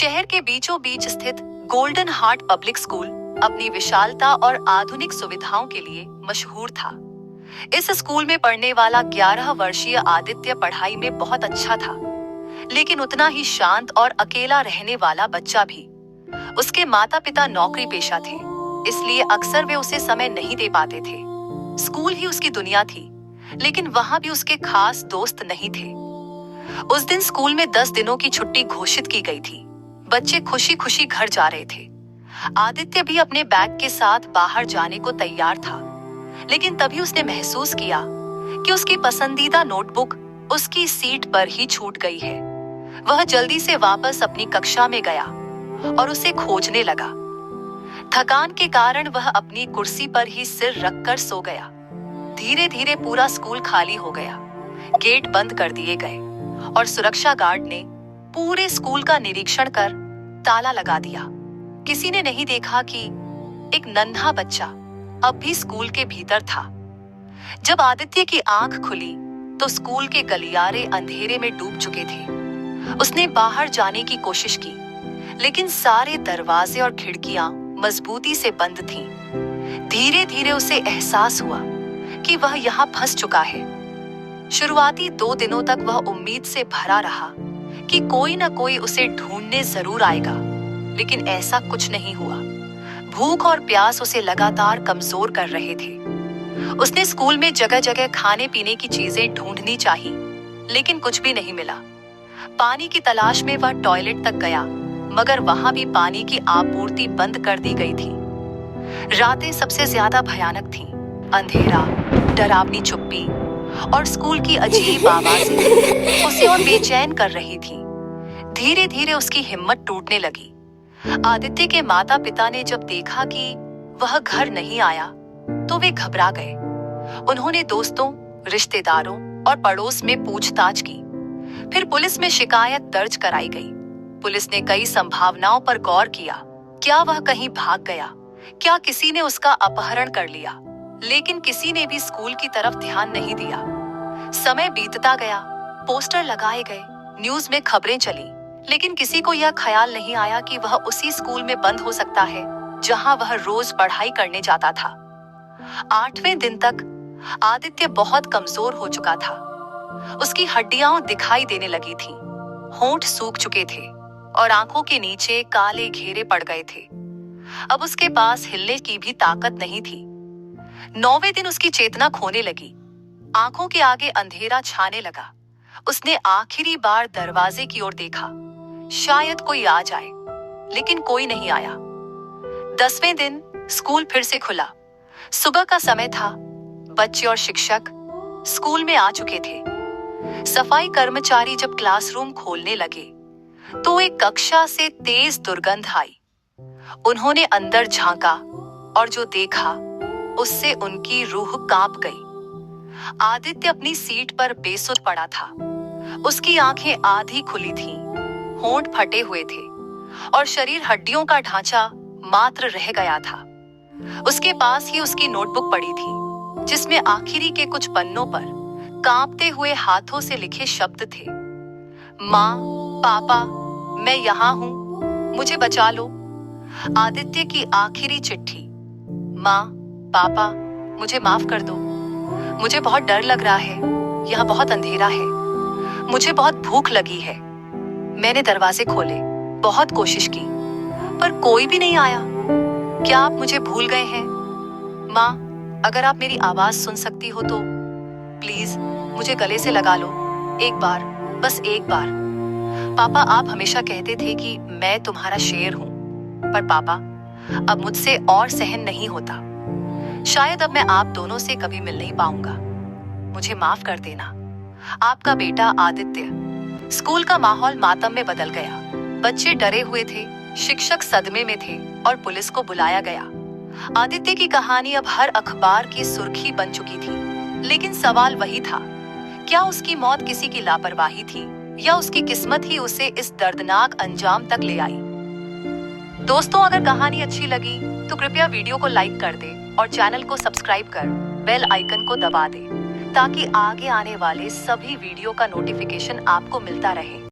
शहर के बीचों बीच स्थित गोल्डन हार्ट पब्लिक स्कूल अपनी विशालता और आधुनिक सुविधाओं के लिए मशहूर था। इस स्कूल में पढ़ने वाला 11 वर्षीय आदित्य पढ़ाई में बहुत अच्छा था, लेकिन उतना ही शांत और अकेला रहने वाला बच्चा भी। उसके माता पिता नौकरी पेशा थे, इसलिए अक्सर वे उसे समय नहीं दे पाते थे। स्कूल ही उसकी दुनिया थी, लेकिन वहां भी उसके खास दोस्त नहीं थे। उस दिन स्कूल में 10 दिनों की छुट्टी घोषित की गई थी। बच्चे खुशी खुशी घर जा रहे थे। आदित्य भी अपने बैग के साथ बाहर जाने को तैयार था, लेकिन तभी उसने महसूस किया कि उसकी पसंदीदा नोटबुक उसकी सीट पर ही छूट गई है। वह जल्दी से वापस अपनी कक्षा में गया और उसे खोजने लगा। थकान के कारण वह अपनी कुर्सी पर ही सिर रखकर सो गया। धीरे धीरे पूरा स्कूल खाली हो गया। गेट बंद कर दिए गए और सुरक्षा गार्ड ने पूरे स्कूल का निरीक्षण कर ताला लगा दिया। किसी ने नहीं देखा कि एक नन्हा बच्चा अब भी स्कूल के भीतर था। जब आदित्य की आंख खुली तो स्कूल के गलियारे अंधेरे में डूब चुके थे। उसने बाहर जाने की कोशिश की, लेकिन सारे दरवाजे और खिड़कियां मजबूती से बंद थीं। धीरे धीरे उसे एहसास हुआ कि वह यहाँ फंस चुका है। शुरुआती 2 दिनों तक वह उम्मीद से भरा रहा कि कोई न कोई उसे ढूंढने जरूर आएगा, लेकिन ऐसा कुछ नहीं हुआ। भूख और प्यास उसे लगातार कमजोर कर रहे थे। उसने स्कूल में जगह जगह खाने पीने की चीजें ढूंढनी चाही, लेकिन कुछ भी नहीं मिला। पानी की तलाश में वह टॉयलेट तक गया, मगर वहां भी पानी की आपूर्ति बंद कर दी गई थी। रातें सबसे ज्यादा भयानक थीं। अंधेरा, डरावनी चुप्पी और स्कूल की अजीब आवाजें उसे और बेचैन कर रही थी। धीरे धीरे उसकी हिम्मत टूटने लगी। आदित्य के माता पिता ने जब देखा कि वह घर नहीं आया तो वे घबरा गए। उन्होंने दोस्तों, रिश्तेदारों और पड़ोस में पूछताछ की। फिर पुलिस में शिकायत दर्ज कराई गई। पुलिस ने कई संभावनाओं पर गौर किया। क्या वह कहीं भाग गया? क्या किसी ने उसका अपहरण कर लिया? लेकिन किसी ने भी स्कूल की तरफ ध्यान नहीं दिया। समय बीतता गया, पोस्टर लगाए गए, न्यूज में खबरें चली, लेकिन किसी को यह ख्याल नहीं आया कि वह उसी स्कूल में बंद हो सकता है जहां वह रोज पढ़ाई करने जाता था। 8वें दिन तक आदित्य बहुत कमजोर हो चुका था। उसकी हड्डियां दिखाई देने लगी थीं, होंठ सूख चुके थे और आंखों के नीचे काले घेरे पड़ गए थे। अब उसके पास हिलने की भी ताकत नहीं थी। 9वें दिन उसकी चेतना खोने लगी। आंखों के आगे अंधेरा छाने लगा। उसने आखिरी बार दरवाजे की ओर देखा, शायद कोई आ जाए, लेकिन कोई नहीं आया। 10वें दिन स्कूल फिर से खुला। सुबह का समय था। बच्चे और शिक्षक स्कूल में आ चुके थे। सफाई कर्मचारी जब क्लासरूम खोलने लगे तो एक कक्षा से तेज दुर्गंध आई। उन्होंने अंदर झांका और जो देखा उससे उनकी रूह कांप गई। आदित्य अपनी सीट पर बेसुध पड़ा था। उसकी आंखें आधी खुली थीं, होंठ फटे हुए थे और शरीर हड्डियों का ढांचा मात्र रह गया था। उसके पास ही उसकी नोटबुक पड़ी थी, जिसमें आखिरी के कुछ पन्नों पर कांपते हुए हाथों से लिखे शब्द थे। माँ, पापा, मैं यहाँ हूँ, मुझे बचा लो। आदित्य की आखिरी चिट्ठी। माँ, पापा, मुझे माफ कर दो। मुझे बहुत डर लग रहा है। यहाँ बहुत अंधेरा है। मुझे बहुत भूख लगी है। मैंने दरवाजे खोले, बहुत कोशिश की, पर कोई भी नहीं आया। क्या आप मुझे भूल गए हैं? माँ, अगर आप मेरी आवाज सुन सकती हो तो प्लीज मुझे गले से लगा लो। एक बार, बस एक बार। पापा, आप हमेशा कहते थे कि मैं तुम्हारा शेर हूँ, पर पापा, अब मुझसे और सहन नहीं होता। शायद अब मैं आप दोनों से कभी मिल नहीं पाऊंगा। मुझे माफ कर देना। आपका बेटा आदित्य। स्कूल का माहौल मातम में बदल गया। बच्चे डरे हुए थे, शिक्षक सदमे में थे और पुलिस को बुलाया गया। आदित्य की कहानी अब हर अखबार की सुर्खी बन चुकी थी, लेकिन सवाल वही था, क्या उसकी मौत किसी की लापरवाही थी या उसकी किस्मत ही उसे इस दर्दनाक अंजाम तक ले आई? दोस्तों, अगर कहानी अच्छी लगी तो कृपया वीडियो को लाइक कर दे और चैनल को सब्सक्राइब कर बेल आइकन को दबा दे, ताकि आगे आने वाले सभी वीडियो का नोटिफिकेशन आपको मिलता रहे।